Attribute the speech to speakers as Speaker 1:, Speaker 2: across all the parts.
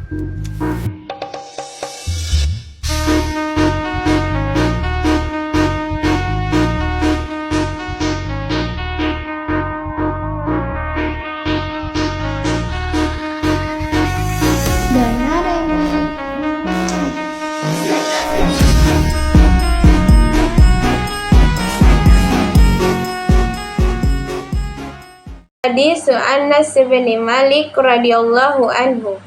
Speaker 1: Hadis Anas bin Malik radhiyallahu anhu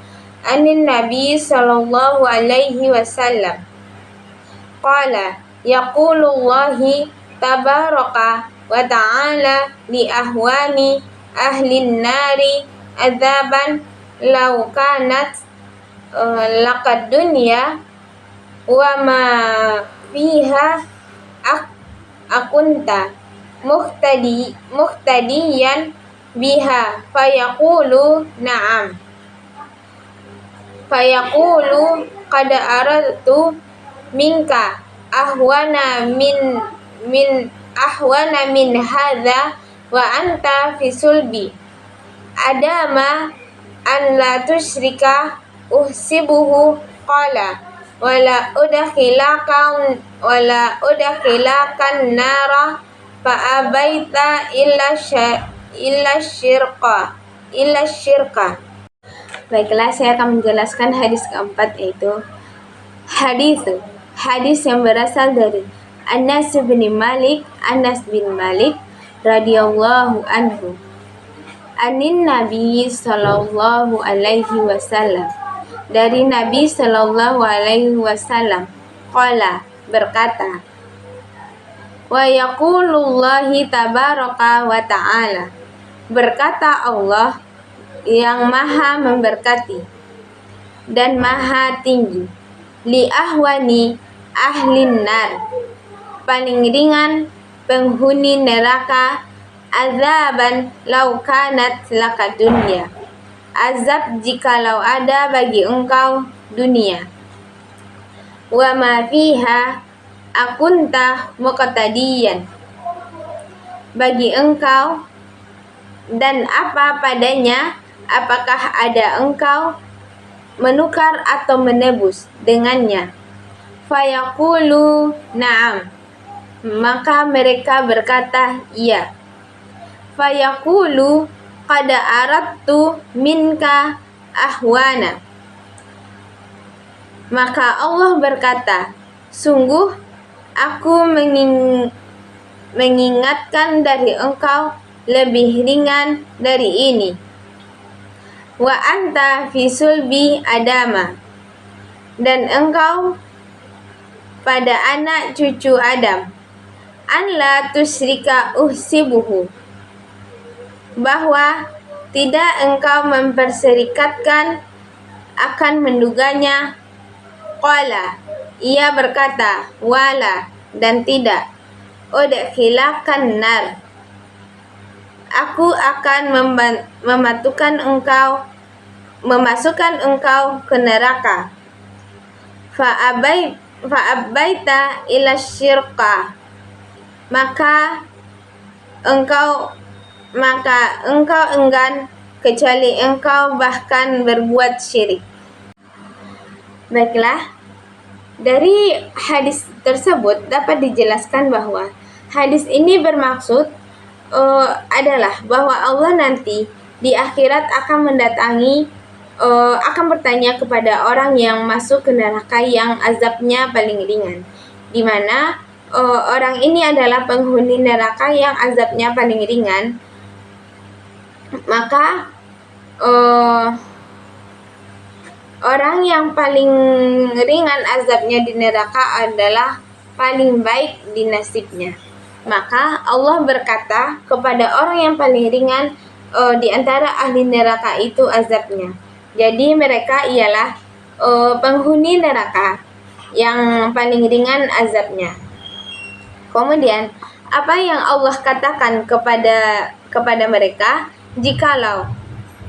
Speaker 1: anin Nabi sallallahu alaihi wasallam qala yaqulullahi tabaraka wa ta'ala li ahwani ahlin nari adzaban law kanat laqad dunya wa ma fiha akunta muhtadiyan biha fayaqulu na'am fayaqulu qad aradtu minka ahwana min hadza wa anta fi sulbi adama an la tusyrika uhsibuhu qala wala udkhilakan nara fa abaita illa syirka. Baiklah, saya akan menjelaskan hadis keempat, yaitu hadis yang berasal dari Anas bin Malik radhiyallahu anhu anin Nabi sallallahu alaihi wasallam, dari Nabi sallallahu alaihi wasallam, qala, berkata, wa yaqulullahi tabaraka wa ta'ala, berkata Allah yang maha memberkati dan maha tinggi, li ahwani ahlin nar, paling ringan penghuni neraka, azaban law kanat laka dunya, azab jikalau ada bagi engkau dunia, wa ma fiha akunta muqtadiyan, bagi engkau dan apa padanya, apakah ada engkau menukar atau menebus dengannya. Fayaqulu na'am, maka mereka berkata iya. Fayaqulu qad aradtu minka ahwana, maka Allah berkata, sungguh aku mengingatkan dari engkau lebih ringan dari ini. Wa anta fi sulbi Adama, dan engkau pada anak cucu Adam. An la tusyrika uhsibuhu, bahwa tidak engkau memperserikatkan akan menduganya. Qala, ia berkata, wala, dan tidak. Udkhilakan nar, aku akan memasukkan engkau ke neraka. Fa'abaita ila syirka, maka engkau enggan, kecuali engkau bahkan berbuat syirik. Baiklah, dari hadis tersebut dapat dijelaskan bahwa hadis ini bermaksud adalah bahwa Allah nanti di akhirat akan akan bertanya kepada orang yang masuk ke neraka yang azabnya paling ringan, di mana orang ini adalah penghuni neraka yang azabnya paling ringan. Maka orang yang paling ringan azabnya di neraka adalah paling baik di nasibnya. Maka Allah berkata kepada orang yang paling ringan di antara ahli neraka itu azabnya. Jadi mereka ialah penghuni neraka yang paling ringan azabnya. Kemudian apa yang Allah katakan kepada mereka, jikalau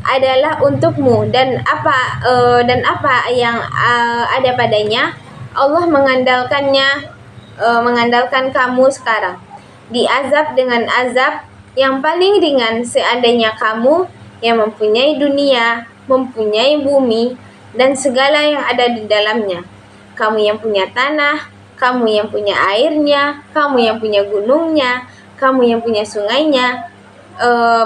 Speaker 1: adalah untukmu dan apa yang ada padanya, Allah mengandalkan kamu sekarang diazab dengan azab yang paling ringan, seandainya kamu yang mempunyai dunia, mempunyai bumi, dan segala yang ada di dalamnya. Kamu yang punya tanah, kamu yang punya airnya, kamu yang punya gunungnya, kamu yang punya sungainya,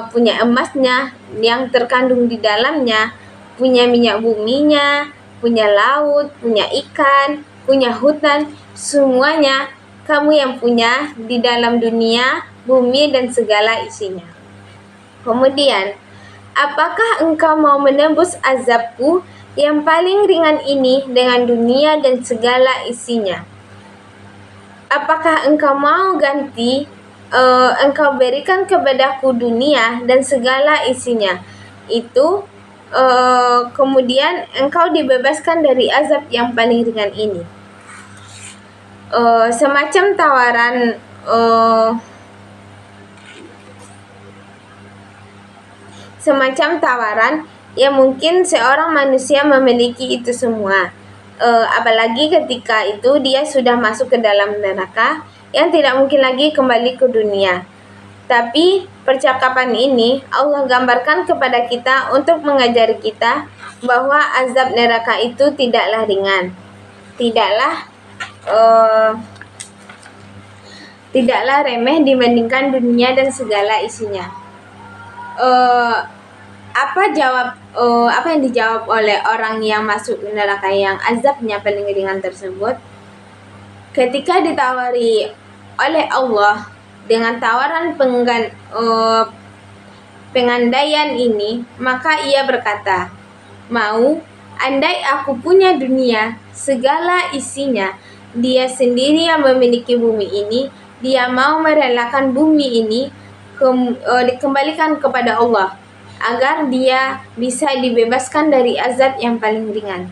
Speaker 1: punya emasnya yang terkandung di dalamnya, punya minyak buminya, punya laut, punya ikan, punya hutan, semuanya kamu yang punya di dalam dunia, bumi, dan segala isinya. Kemudian, apakah engkau mau menembus azabku yang paling ringan ini dengan dunia dan segala isinya? Apakah engkau mau ganti engkau berikan kepadaku dunia dan segala isinya? Itu kemudian engkau dibebaskan dari azab yang paling ringan ini. Semacam tawaran yang mungkin seorang manusia memiliki itu semua. Apalagi ketika itu dia sudah masuk ke dalam neraka yang tidak mungkin lagi kembali ke dunia. Tapi percakapan ini Allah gambarkan kepada kita untuk mengajari kita bahwa azab neraka itu tidaklah ringan, tidaklah remeh dibandingkan dunia dan segala isinya. Apa yang dijawab oleh orang yang masuk neraka yang azabnya paling ringan tersebut? Ketika ditawari oleh Allah dengan tawaran pengandaian ini, maka ia berkata, "Mau, andai aku punya dunia, segala isinya, dia sendiri yang memiliki bumi ini, dia mau merelakan bumi ini dikembalikan kepada Allah, agar dia bisa dibebaskan dari azab yang paling ringan."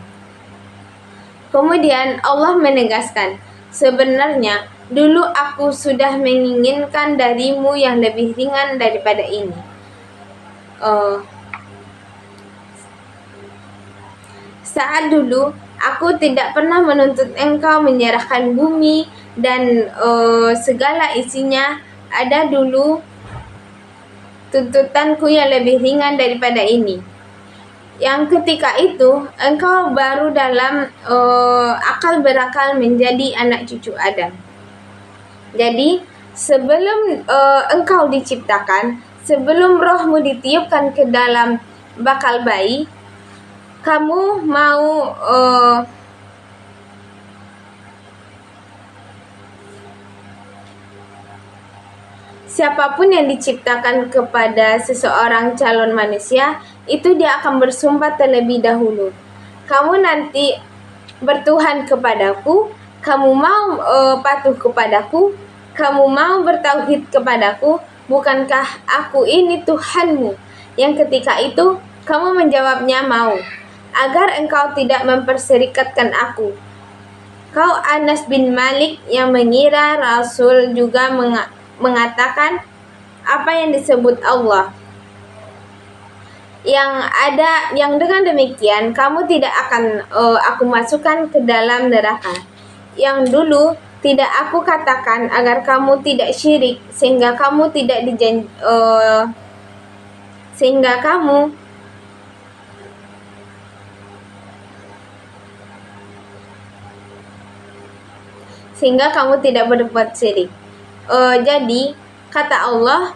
Speaker 1: Kemudian Allah menegaskan, "Sebenarnya dulu aku sudah menginginkan darimu yang lebih ringan daripada ini." Saat dulu aku tidak pernah menuntut engkau menyerahkan bumi dan segala isinya. Ada dulu tuntutanku yang lebih ringan daripada ini, yang ketika itu engkau baru dalam akal berakal menjadi anak cucu Adam. Jadi sebelum engkau diciptakan, sebelum rohmu ditiupkan ke dalam bakal bayi, kamu mau siapapun yang diciptakan kepada seseorang calon manusia, itu dia akan bersumpah terlebih dahulu. Kamu nanti bertuhan kepadaku, kamu mau patuh kepadaku, kamu mau bertauhid kepadaku, bukankah aku ini Tuhanmu? Yang ketika itu kamu menjawabnya mau, agar engkau tidak memperserikatkan aku. Kau Anas bin Malik yang mengira Rasul juga mengatakan apa yang disebut Allah. Yang dengan demikian kamu tidak akan aku masukkan ke dalam neraka. Yang dulu tidak aku katakan agar kamu tidak syirik, sehingga kamu tidak berbuat syirik. Jadi kata Allah,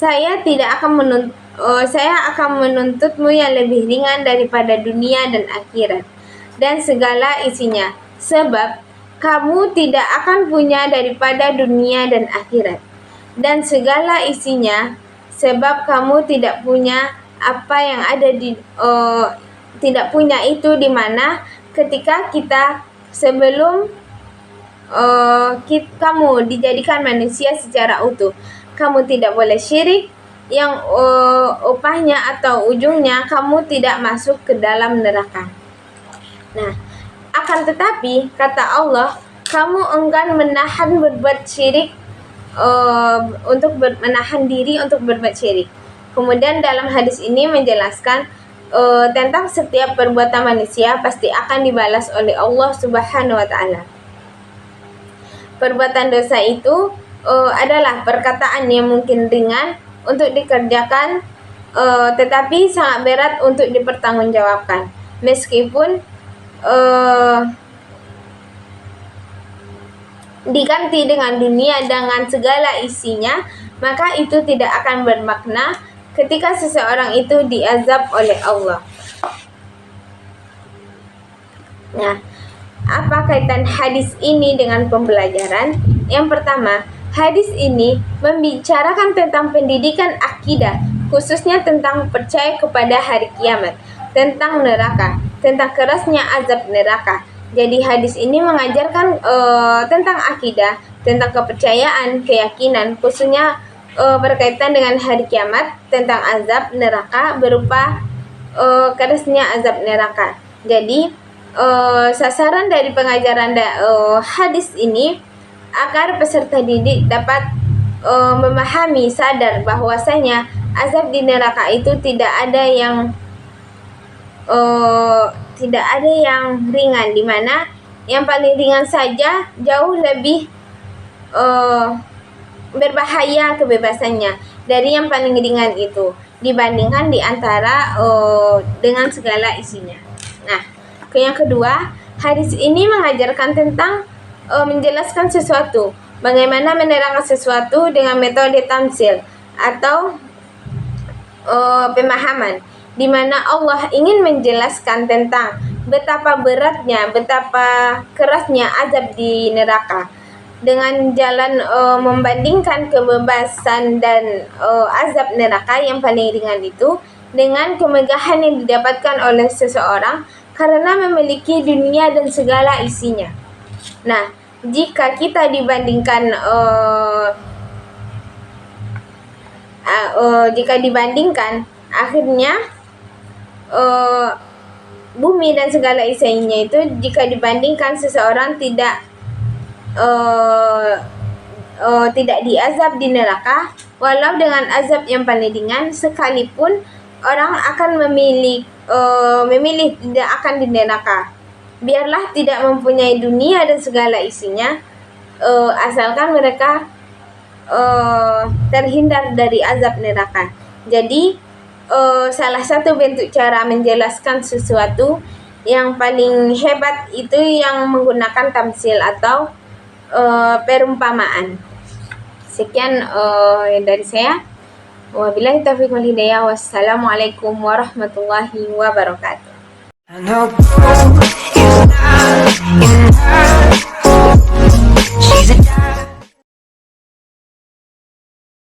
Speaker 1: saya akan menuntutmu yang lebih ringan daripada dunia dan akhirat dan segala isinya, sebab kamu tidak akan punya daripada dunia dan akhirat dan segala isinya, sebab kamu tidak punya apa yang ada tidak punya itu, di mana ketika kita sebelum kamu dijadikan manusia secara utuh, kamu tidak boleh syirik, yang upahnya atau ujungnya kamu tidak masuk ke dalam neraka. Nah, akan tetapi kata Allah, kamu enggan menahan berbuat syirik, menahan diri untuk berbuat syirik. Kemudian dalam hadis ini menjelaskan tentang setiap perbuatan manusia pasti akan dibalas oleh Allah Subhanahu wa Ta'ala. Perbuatan dosa itu adalah perkataan yang mungkin ringan, untuk dikerjakan, tetapi sangat berat untuk dipertanggungjawabkan. Meskipun diganti dengan dunia dengan segala isinya, maka itu tidak akan bermakna ketika seseorang itu diazab oleh Allah. Nah, apa kaitan hadis ini dengan pembelajaran? Yang pertama, hadis ini membicarakan tentang pendidikan akidah, khususnya tentang percaya kepada hari kiamat, tentang neraka, tentang kerasnya azab neraka. Jadi hadis ini mengajarkan tentang akidah, tentang kepercayaan, keyakinan, khususnya berkaitan dengan hari kiamat, tentang azab neraka berupa kerasnya azab neraka. Jadi sasaran dari pengajaran hadis ini agar peserta didik dapat memahami, sadar bahwasanya azab di neraka itu tidak ada yang ringan, di mana yang paling ringan saja jauh lebih berbahaya kebebasannya dari yang paling ringan itu dibandingkan di antara dengan segala isinya. Nah, yang kedua, hadis ini mengajarkan tentang menjelaskan sesuatu, bagaimana menerangkan sesuatu dengan metode tamsil atau pemahaman, di mana Allah ingin menjelaskan tentang betapa beratnya, betapa kerasnya azab di neraka dengan jalan membandingkan kebebasan dan azab neraka yang paling ringan itu dengan kemegahan yang didapatkan oleh seseorang karena memiliki dunia dan segala isinya. Nah, jika kita dibandingkan akhirnya bumi dan segala isinya itu, jika dibandingkan seseorang tidak diazab di neraka, walau dengan azab yang paling ringan sekalipun, orang akan memilih tidak akan di neraka. Biarlah tidak mempunyai dunia dan segala isinya, asalkan mereka terhindar dari azab neraka. Jadi salah satu bentuk cara menjelaskan sesuatu yang paling hebat itu yang menggunakan tamsil atau perumpamaan. Sekian dari saya. Wabillahi taufiq wal hidayah. Wassalamualaikum warahmatullahi wabarakatuh.